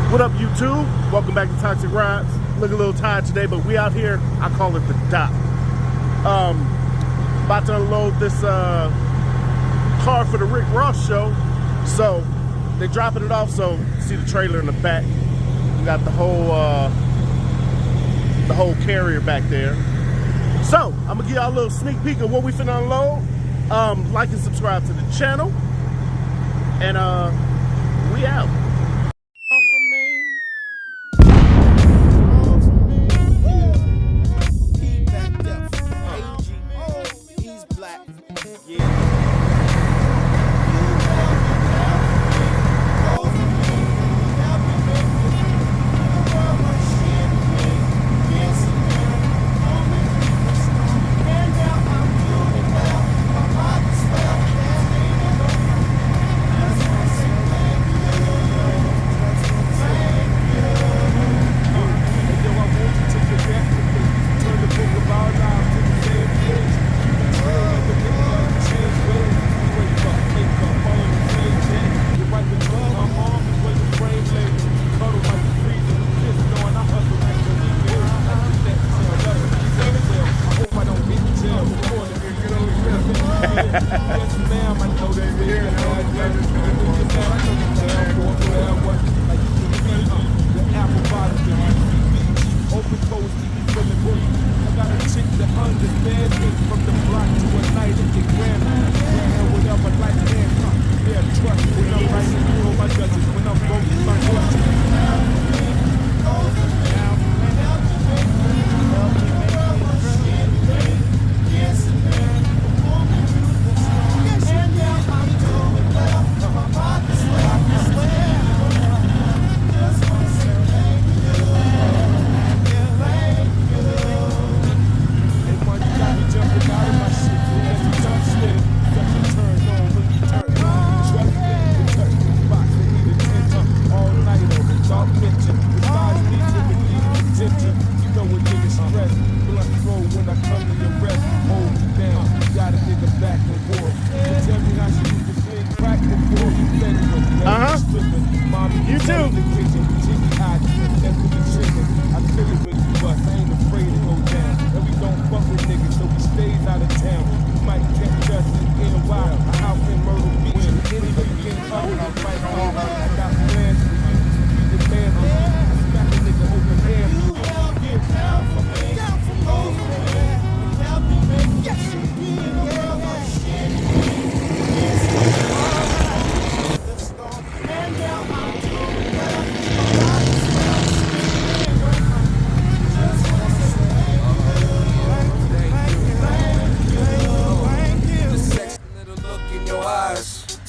What up, YouTube? Welcome back to Toxxic Rides. Look a little tired today, but we out here. I call it the dock. About to unload this car for the Rick Ross show. So they're dropping it off. So see the trailer in the back. We got the whole carrier back there. So I'm gonna give y'all a little sneak peek of what we finna unload. Like and subscribe to the channel, and we out.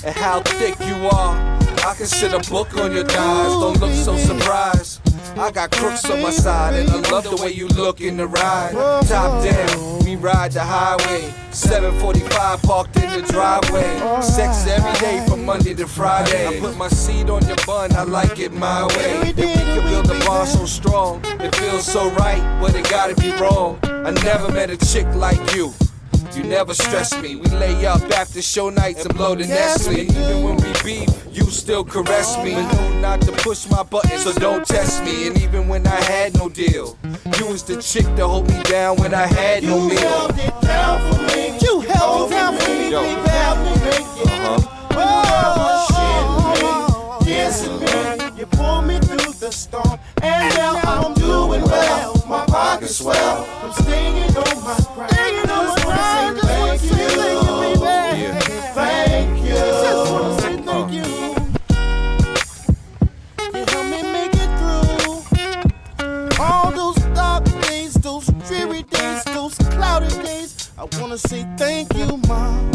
And how thick you are, I can sit a book on your thighs. Don't look so surprised. I got crooks on my side, and I love the way you look in the ride. Top down, we ride the highway. 745 parked in the driveway. Sex every day from Monday to Friday. I put my seat on your bun, I like it my way. If we can build a bond so strong, it feels so right, but it gotta be wrong. I never met a chick like you. You never stress me. We lay up after show nights and blow the Nestle. Even when we beef, you still caress me. I know not to push my buttons, so don't test me. And even when I had no deal, you was the chick to hold me down when I had no meal. You held it down for me. You held it down for me. You helped me make it. You pulled me through the storm, and now I'm doing well. My pocket's swell. I'm staying on my grind. Just wanna say thank you, baby. Thank you. Just wanna say thank you. You helped me make it through all those dark days, those dreary days, those cloudy days. I wanna say thank you, Mom.